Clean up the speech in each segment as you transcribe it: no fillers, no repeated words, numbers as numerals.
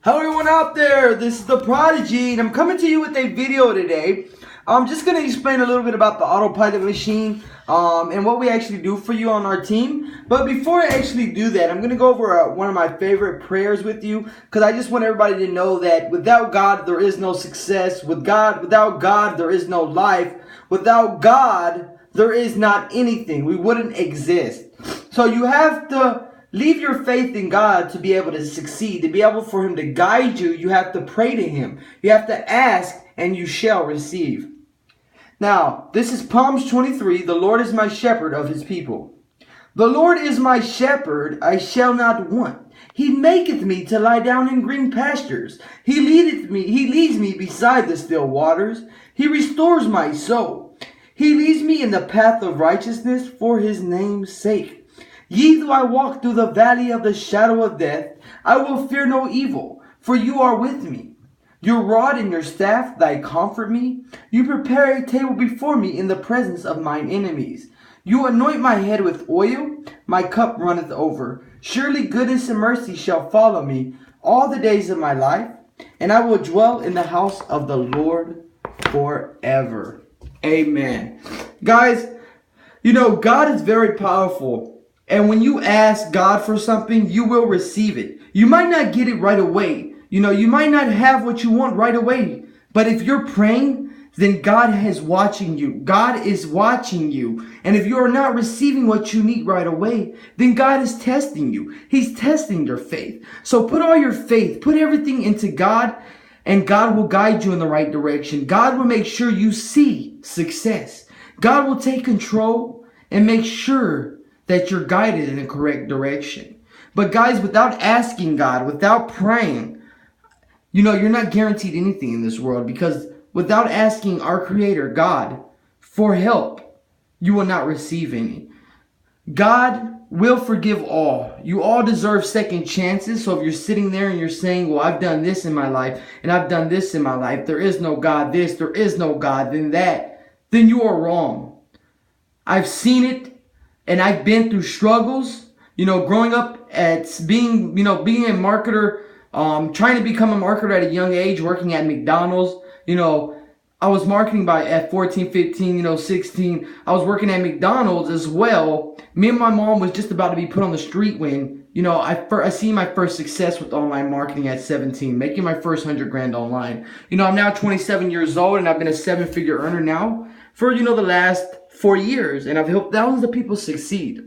Hello everyone out there, this is the Prodigy and I'm coming to you with a video today. I'm just going to explain a little bit about the autopilot machine and what we actually do for you on our team. But before I actually do that, I'm going to go over one of my favorite prayers with you, because I just want everybody to know that without God there is no success. Without God there is no life. Without God there is not anything. We wouldn't exist. So you have to leave your faith in God to be able to succeed. To be able for Him to guide you, you have to pray to Him. You have to ask and you shall receive. Now, this is Psalms 23. The Lord is my shepherd of His people. The Lord is my shepherd, I shall not want. He maketh me to lie down in green pastures. He leads me beside the still waters. He restores my soul. He leads me in the path of righteousness for His name's sake. Yea, though I walk through the valley of the shadow of death, I will fear no evil, for you are with me. Your rod and your staff, they comfort me. You prepare a table before me in the presence of mine enemies. You anoint my head with oil, my cup runneth over. Surely goodness and mercy shall follow me all the days of my life, and I will dwell in the house of the Lord forever. Amen. Guys, you know, God is very powerful. And when you ask God for something, you will receive it. You might not get it right away. You know, you might not have what you want right away. But if you're praying, then God is watching you. God is watching you. And if you are not receiving what you need right away, then God is testing you. He's testing your faith. So put all your faith, put everything into God, and God will guide you in the right direction. God will make sure you see success. God will take control and make sure that you're guided in the correct direction. But guys, without asking God, without praying, you know, you're not guaranteed anything in this world, because without asking our Creator, God, for help, you will not receive any. God will forgive all. You all deserve second chances. So if you're sitting there and you're saying, well, I've done this in my life and I've done this in my life, there is no God this, there is no God then that, then you are wrong. I've seen it and I've been through struggles, you know, growing up at being a marketer, trying to become a marketer at a young age, working at McDonald's. You know, I was marketing at 14, 15, 16. I was working at McDonald's as well. Me and my mom was just about to be put on the street when, you know, I seen my first success with online marketing at 17, making my first $100,000 online. You know, I'm now 27 years old and I've been a 7-figure earner now for, you know, the last 4 years, and I've helped thousands of people succeed.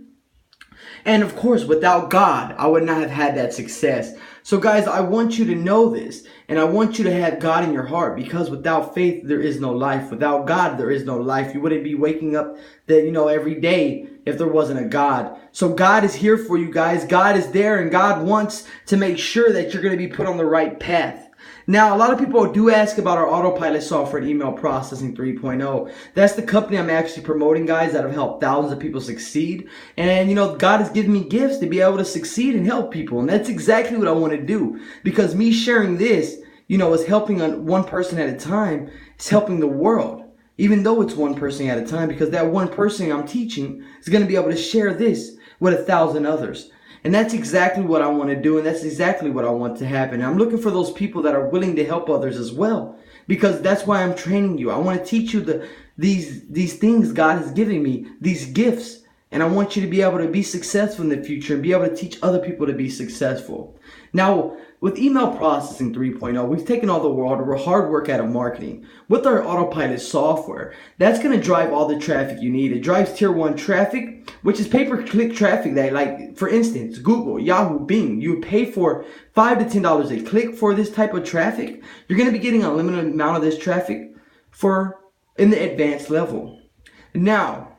And of course, without God, I would not have had that success. So guys, I want you to know this, and I want you to have God in your heart, because without faith, there is no life. Without God, there is no life. You wouldn't be waking up every day if there wasn't a God. So God is here for you guys. God is there, and God wants to make sure that you're going to be put on the right path. Now, a lot of people do ask about our autopilot software and email processing 3.0. That's the company I'm actually promoting, guys, that have helped thousands of people succeed. And, you know, God has given me gifts to be able to succeed and help people. And that's exactly what I want to do, because me sharing this, you know, is helping one person at a time. It's helping the world, even though it's one person at a time, because that one person I'm teaching is going to be able to share this with 1,000 others. And that's exactly what I want to do, and that's exactly what I want to happen. I'm looking for those people that are willing to help others as well, because that's why I'm training you. I want to teach you these things God has given me, these gifts, and I want you to be able to be successful in the future and be able to teach other people to be successful. Now, with email processing 3.0, we've taken all the hard work out of marketing. With our autopilot software, that's going to drive all the traffic you need. It drives tier 1 traffic, which is pay-per-click traffic that, like, for instance, Google, Yahoo, Bing, you pay for $5 to $10 a click for this type of traffic. You're going to be getting a limited amount of this traffic in the advanced level. Now,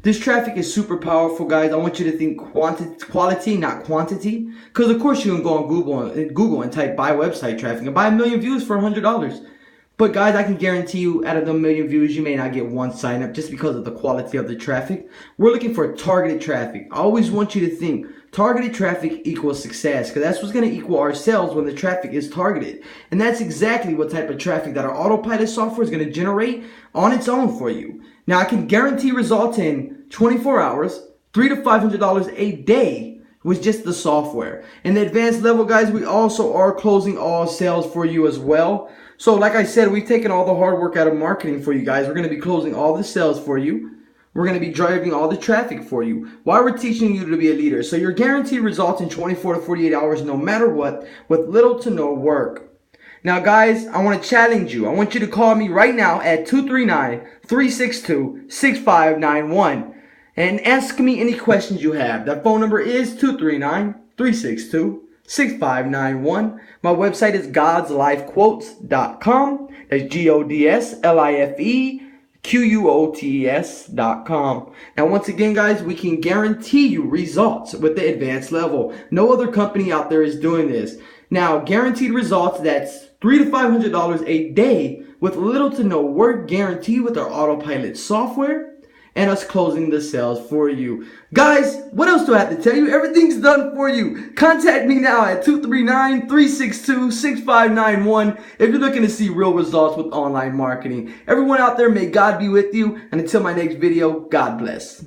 this traffic is super powerful, guys. I want you to think quality, not quantity. Because, of course, you can go on Google and type buy website traffic and buy 1 million views for $100. But, guys, I can guarantee you, out of the 1 million views, you may not get one sign up just because of the quality of the traffic. We're looking for targeted traffic. I always want you to think targeted traffic equals success, because that's what's going to equal our sales when the traffic is targeted. And that's exactly what type of traffic that our autopilot software is going to generate on its own for you. Now, I can guarantee results in 24 hours, $300 to $500 a day with just the software. In the advanced level, guys, we also are closing all sales for you as well. So like I said, we've taken all the hard work out of marketing for you guys. We're going to be closing all the sales for you. We're going to be driving all the traffic for you while we're teaching you to be a leader. So you're guaranteed results in 24 to 48 hours no matter what, with little to no work. Now guys, I want to challenge you. I want you to call me right now at 239-362-6591 and ask me any questions you have. That phone number is 239-362-6591. My website is godslifequotes.com. That's GODSLIFEQUOTES.com. Now once again, guys, we can guarantee you results with the advanced level. No other company out there is doing this. Now, guaranteed results, that's $300 to $500 a day with little to no work, guaranteed with our autopilot software and us closing the sales for you. Guys, what else do I have to tell you? Everything's done for you. Contact me now at 239-362-6591 if you're looking to see real results with online marketing. Everyone out there, may God be with you. And until my next video, God bless.